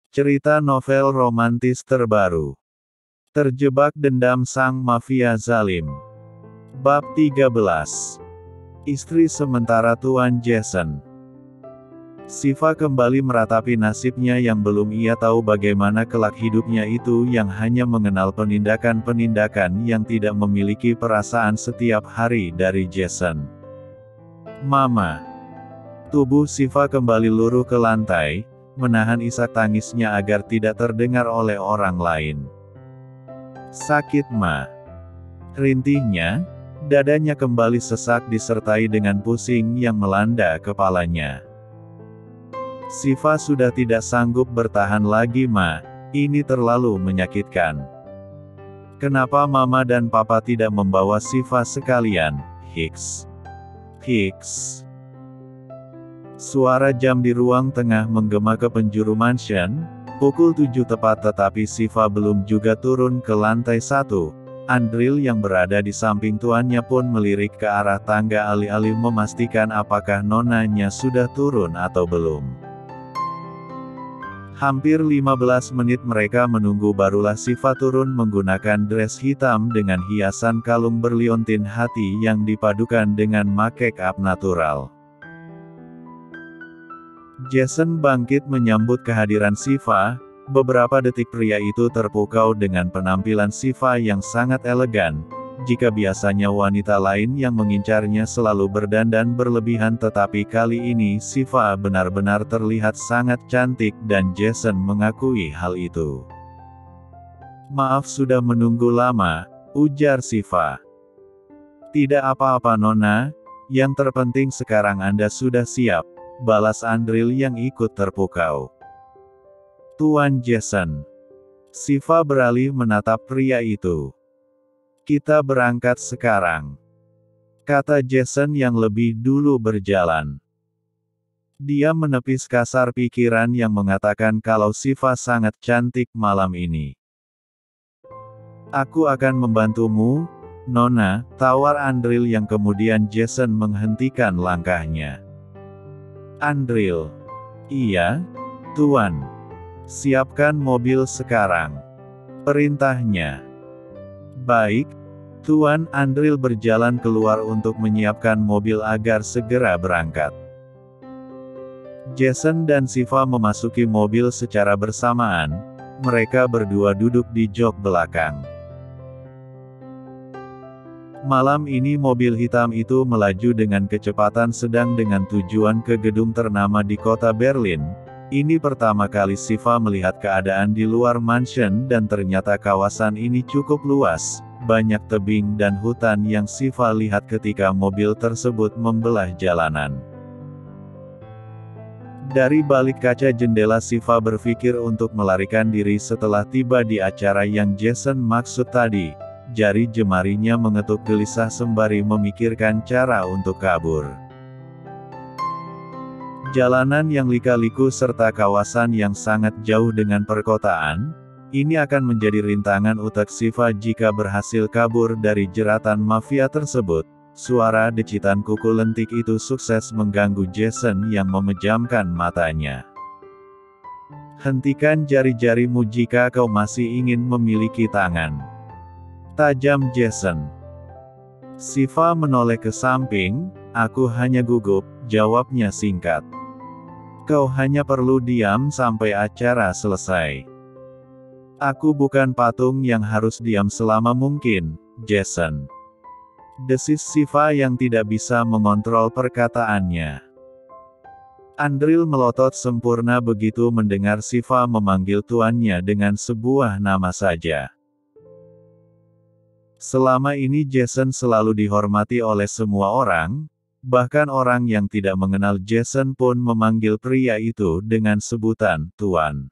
Cerita novel romantis terbaru. Terjebak dendam sang mafia zalim. Bab 13. Istri sementara Tuan Jason. Siva kembali meratapi nasibnya yang belum ia tahu bagaimana kelak hidupnya itu yang hanya mengenal penindakan-penindakan yang tidak memiliki perasaan setiap hari dari Jason. Mama. Tubuh Siva kembali luruh ke lantai, menahan isak tangisnya agar tidak terdengar oleh orang lain. Sakit, Ma. Rintihnya, dadanya kembali sesak disertai dengan pusing yang melanda kepalanya. Siva sudah tidak sanggup bertahan lagi, Ma. Ini terlalu menyakitkan. Kenapa Mama dan Papa tidak membawa Siva sekalian? Hicks. Suara jam di ruang tengah menggema ke penjuru mansion. Pukul 7 tepat, tetapi Siva belum juga turun ke lantai 1. Andril yang berada di samping tuannya pun melirik ke arah tangga alih-alih memastikan apakah nonanya sudah turun atau belum. Hampir 15 menit mereka menunggu barulah Siva turun menggunakan dress hitam dengan hiasan kalung berliontin hati yang dipadukan dengan make-up natural. Jason bangkit menyambut kehadiran Siva. Beberapa detik pria itu terpukau dengan penampilan Siva yang sangat elegan. Jika biasanya wanita lain yang mengincarnya selalu berdandan berlebihan, tetapi kali ini Siva benar-benar terlihat sangat cantik dan Jason mengakui hal itu. Maaf sudah menunggu lama, ujar Siva. Tidak apa-apa Nona, yang terpenting sekarang Anda sudah siap, balas Andril yang ikut terpukau. Tuan Jason. Siva beralih menatap pria itu. Kita berangkat sekarang, kata Jason yang lebih dulu berjalan. Dia menepis kasar pikiran yang mengatakan kalau Siva sangat cantik malam ini. Aku akan membantumu, Nona, tawar Andril yang kemudian Jason menghentikan langkahnya. Andril. Iya, Tuan. Siapkan mobil sekarang, perintahnya. Baik, Tuan. Andril berjalan keluar untuk menyiapkan mobil agar segera berangkat. Jason dan Siva memasuki mobil secara bersamaan. Mereka berdua duduk di jok belakang. Malam ini mobil hitam itu melaju dengan kecepatan sedang dengan tujuan ke gedung ternama di kota Berlin. Ini pertama kali Siva melihat keadaan di luar mansion dan ternyata kawasan ini cukup luas. Banyak tebing dan hutan yang Siva lihat ketika mobil tersebut membelah jalanan. Dari balik kaca jendela Siva berpikir untuk melarikan diri setelah tiba di acara yang Jason maksud tadi. Jari jemarinya mengetuk gelisah sembari memikirkan cara untuk kabur. Jalanan yang lika-liku serta kawasan yang sangat jauh dengan perkotaan, ini akan menjadi rintangan utak Siva jika berhasil kabur dari jeratan mafia tersebut. Suara decitan kuku lentik itu sukses mengganggu Jason yang memejamkan matanya. Hentikan jari-jarimu jika kau masih ingin memiliki tangan, tajam Jason. Siva menoleh ke samping. Aku hanya gugup, jawabnya singkat. Kau hanya perlu diam sampai acara selesai. Aku bukan patung yang harus diam selama mungkin, Jason. Desis Siva yang tidak bisa mengontrol perkataannya. Andril melotot sempurna begitu mendengar Siva memanggil tuannya dengan sebuah nama saja. Selama ini Jason selalu dihormati oleh semua orang, bahkan orang yang tidak mengenal Jason pun memanggil pria itu dengan sebutan Tuan.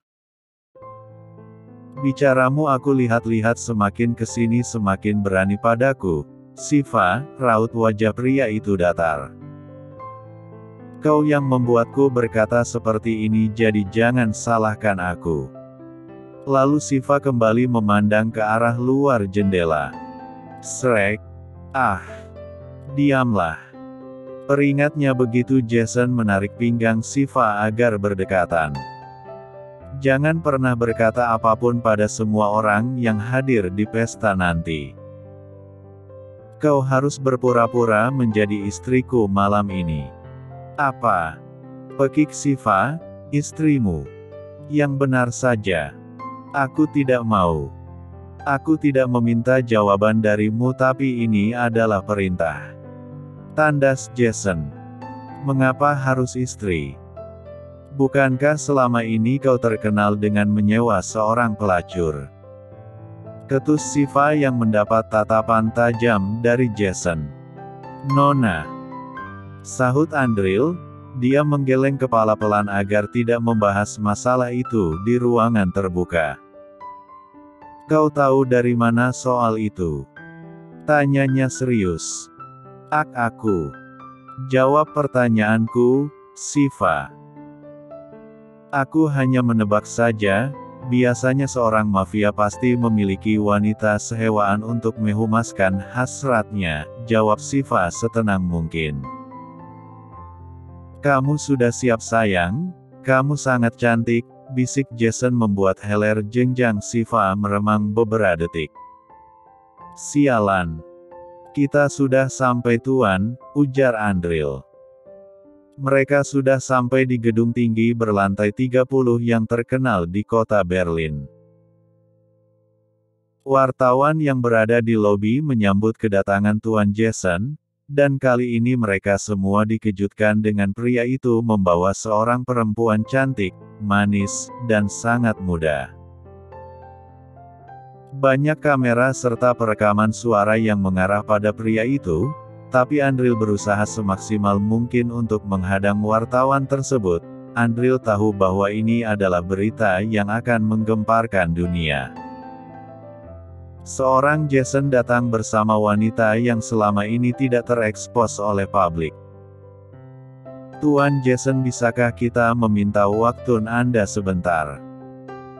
Bicaramu aku lihat-lihat semakin kesini semakin berani padaku, Siva, raut wajah pria itu datar. Kau yang membuatku berkata seperti ini, jadi jangan salahkan aku. Lalu Siva kembali memandang ke arah luar jendela. Shrek. Ah. Diamlah. Peringatnya begitu Jason menarik pinggang Siva agar berdekatan. Jangan pernah berkata apapun pada semua orang yang hadir di pesta nanti. Kau harus berpura-pura menjadi istriku malam ini. Apa? Pekik Shiva, istrimu. Yang benar saja. Aku tidak mau. Aku tidak meminta jawaban darimu, tapi ini adalah perintah. Tandas Jason. Mengapa harus istri? Bukankah selama ini kau terkenal dengan menyewa seorang pelacur? Ketus Shiva yang mendapat tatapan tajam dari Jason. Nona. Sahut Andril, dia menggeleng kepala pelan agar tidak membahas masalah itu di ruangan terbuka. Kau tahu dari mana soal itu? Tanyanya serius. Aku. Jawab pertanyaanku, Shiva. Aku hanya menebak saja, biasanya seorang mafia pasti memiliki wanita sehewaan untuk memuaskan hasratnya, jawab Shiva setenang mungkin. Kamu sudah siap sayang? Kamu sangat cantik, bisik Jason membuat Heller jenjang Shiva meremang beberapa detik. Sialan. Kita sudah sampai tuan, ujar Andril. Mereka sudah sampai di gedung tinggi berlantai 30 yang terkenal di kota Berlin. Wartawan yang berada di lobi menyambut kedatangan Tuan Jason, dan kali ini mereka semua dikejutkan dengan pria itu membawa seorang perempuan cantik, manis, dan sangat muda. Banyak kamera serta perekaman suara yang mengarah pada pria itu, tapi Andril berusaha semaksimal mungkin untuk menghadang wartawan tersebut. Andril tahu bahwa ini adalah berita yang akan menggemparkan dunia. Seorang Jason datang bersama wanita yang selama ini tidak terekspos oleh publik. Tuan Jason, bisakah kita meminta waktu Anda sebentar?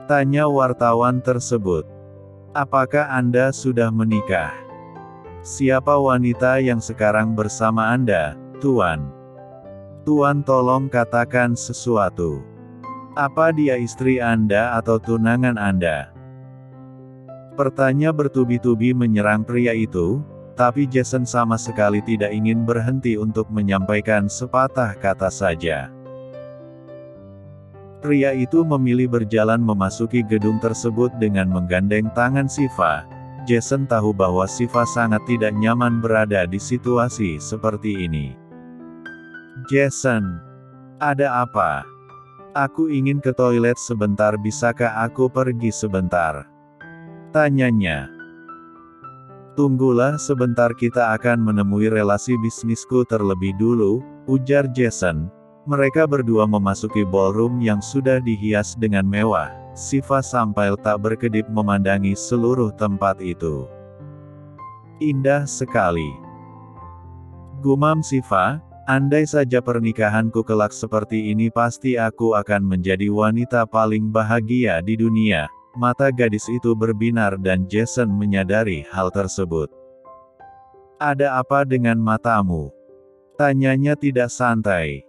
Tanya wartawan tersebut. Apakah Anda sudah menikah? Siapa wanita yang sekarang bersama Anda, Tuan? Tuan, tolong katakan sesuatu. Apa dia istri Anda atau tunangan Anda? Pertanyaan bertubi-tubi menyerang pria itu, tapi Jason sama sekali tidak ingin berhenti untuk menyampaikan sepatah kata saja. Pria itu memilih berjalan memasuki gedung tersebut dengan menggandeng tangan Shiva. Jason tahu bahwa Shiva sangat tidak nyaman berada di situasi seperti ini. Jason. Ada apa? Aku ingin ke toilet sebentar, bisakah aku pergi sebentar? Tanyanya. Tunggulah sebentar, kita akan menemui relasi bisnisku terlebih dulu, ujar Jason. Mereka berdua memasuki ballroom yang sudah dihias dengan mewah. Shiva sampai tak berkedip memandangi seluruh tempat itu. Indah sekali. Gumam Shiva, andai saja pernikahanku kelak seperti ini, pasti aku akan menjadi wanita paling bahagia di dunia. Mata gadis itu berbinar dan Jason menyadari hal tersebut. Ada apa dengan matamu? Tanyanya tidak santai.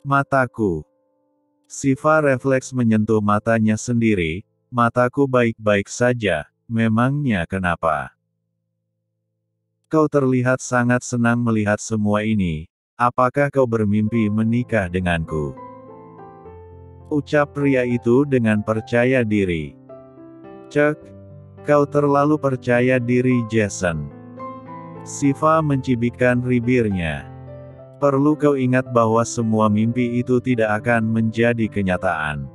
Mataku. Shiva refleks menyentuh matanya sendiri. Mataku baik-baik saja, memangnya kenapa? Kau terlihat sangat senang melihat semua ini. Apakah kau bermimpi menikah denganku? Ucap pria itu dengan percaya diri. Cek, kau terlalu percaya diri, Jason. Shiva mencibikkan bibirnya. Perlu kau ingat bahwa semua mimpi itu tidak akan menjadi kenyataan.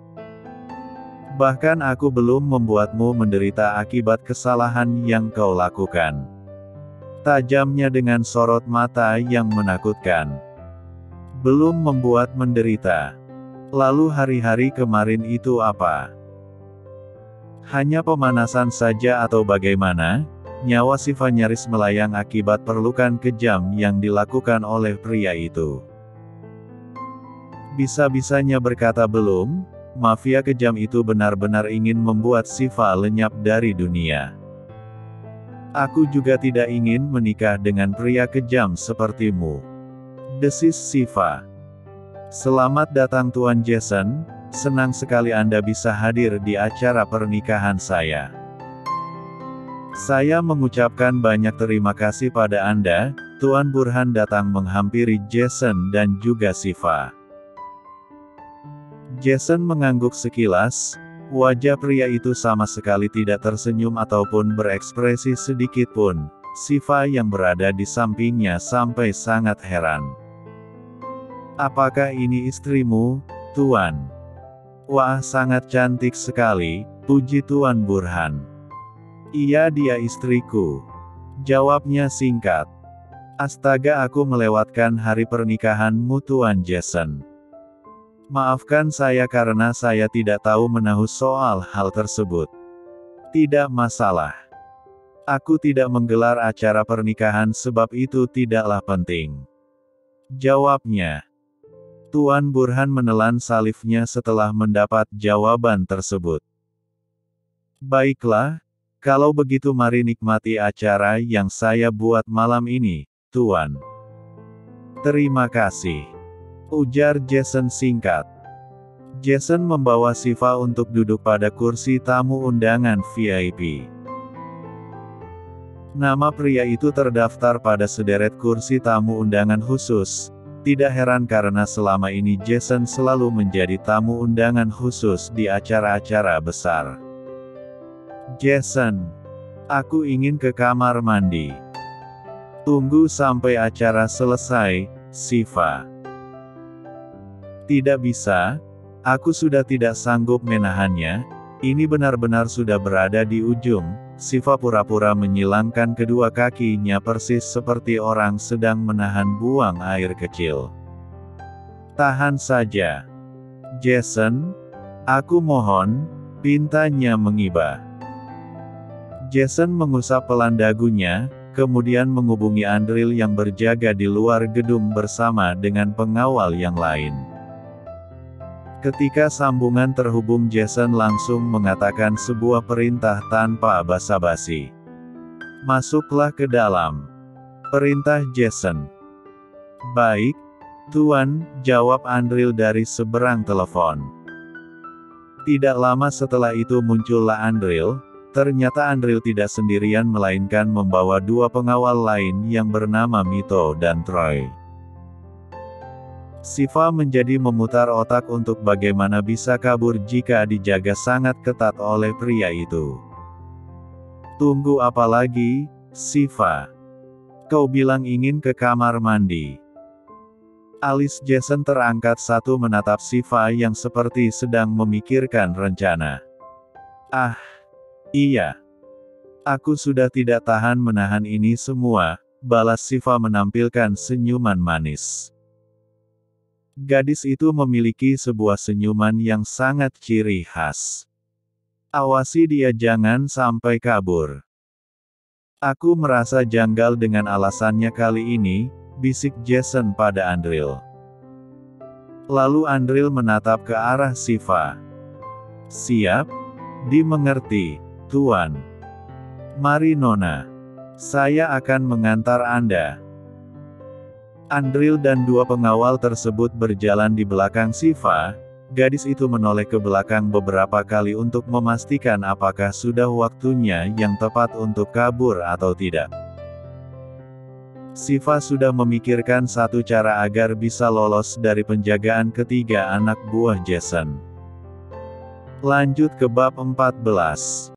Bahkan aku belum membuatmu menderita akibat kesalahan yang kau lakukan. Tajamnya dengan sorot mata yang menakutkan. Belum membuat menderita. Lalu hari-hari kemarin itu apa? Hanya pemanasan saja atau bagaimana? Nyawa Shiva nyaris melayang akibat perlukan kejam yang dilakukan oleh pria itu. Bisa-bisanya berkata belum, mafia kejam itu benar-benar ingin membuat Shiva lenyap dari dunia. Aku juga tidak ingin menikah dengan pria kejam sepertimu. Desis Shiva. Selamat datang Tuan Jason, Senang sekali Anda bisa hadir di acara pernikahan saya. Saya mengucapkan banyak terima kasih pada Anda, Tuan Burhan datang menghampiri Jason dan juga Shiva. Jason mengangguk sekilas, wajah pria itu sama sekali tidak tersenyum ataupun berekspresi sedikit pun. Shiva yang berada di sampingnya sampai sangat heran. "Apakah ini istrimu, Tuan?" "Wah, sangat cantik sekali," puji Tuan Burhan. "Iya, dia istriku," jawabnya singkat. "Astaga, aku melewatkan hari pernikahanmu, Tuan Jason. Maafkan saya karena saya tidak tahu menahu soal hal tersebut." "Tidak masalah. Aku tidak menggelar acara pernikahan sebab itu tidaklah penting," jawabnya. Tuan Burhan menelan salivnya setelah mendapat jawaban tersebut. "Baiklah, kalau begitu mari nikmati acara yang saya buat malam ini, Tuan." "Terima kasih," ujar Jason singkat. Jason membawa Shiva untuk duduk pada kursi tamu undangan VIP. Nama pria itu terdaftar pada sederet kursi tamu undangan khusus. Tidak heran karena selama ini Jason selalu menjadi tamu undangan khusus di acara-acara besar. "Jason, aku ingin ke kamar mandi." "Tunggu sampai acara selesai, Shiva." "Tidak bisa, aku sudah tidak sanggup menahannya, ini benar-benar sudah berada di ujung." Shiva pura-pura menyilangkan kedua kakinya persis seperti orang sedang menahan buang air kecil. "Tahan saja, Jason. Aku mohon," pintanya mengiba. Jason mengusap pelan dagunya, kemudian menghubungi Andril yang berjaga di luar gedung bersama dengan pengawal yang lain. Ketika sambungan terhubung, Jason langsung mengatakan sebuah perintah tanpa basa-basi. "Masuklah ke dalam," perintah Jason. "Baik, Tuan," jawab Andril dari seberang telepon. Tidak lama setelah itu muncullah Andril. Ternyata Andril tidak sendirian melainkan membawa dua pengawal lain yang bernama Mito dan Troy. Shiva menjadi memutar otak untuk bagaimana bisa kabur jika dijaga sangat ketat oleh pria itu. "Tunggu apa lagi, Shiva? Kau bilang ingin ke kamar mandi." Alis Jason terangkat satu menatap Shiva yang seperti sedang memikirkan rencana. "Ah, iya. Aku sudah tidak tahan menahan ini semua," balas Shiva menampilkan senyuman manis. Gadis itu memiliki sebuah senyuman yang sangat ciri khas. "Awasi dia jangan sampai kabur. Aku merasa janggal dengan alasannya kali ini," bisik Jason pada Andril. Lalu Andril menatap ke arah Shiva. "Siap? Dimengerti, Tuan. Mari Nona. Saya akan mengantar Anda." Andril dan dua pengawal tersebut berjalan di belakang Shiva. Gadis itu menoleh ke belakang beberapa kali untuk memastikan apakah sudah waktunya yang tepat untuk kabur atau tidak. Shiva sudah memikirkan satu cara agar bisa lolos dari penjagaan ketiga anak buah Jason. Lanjut ke bab 14.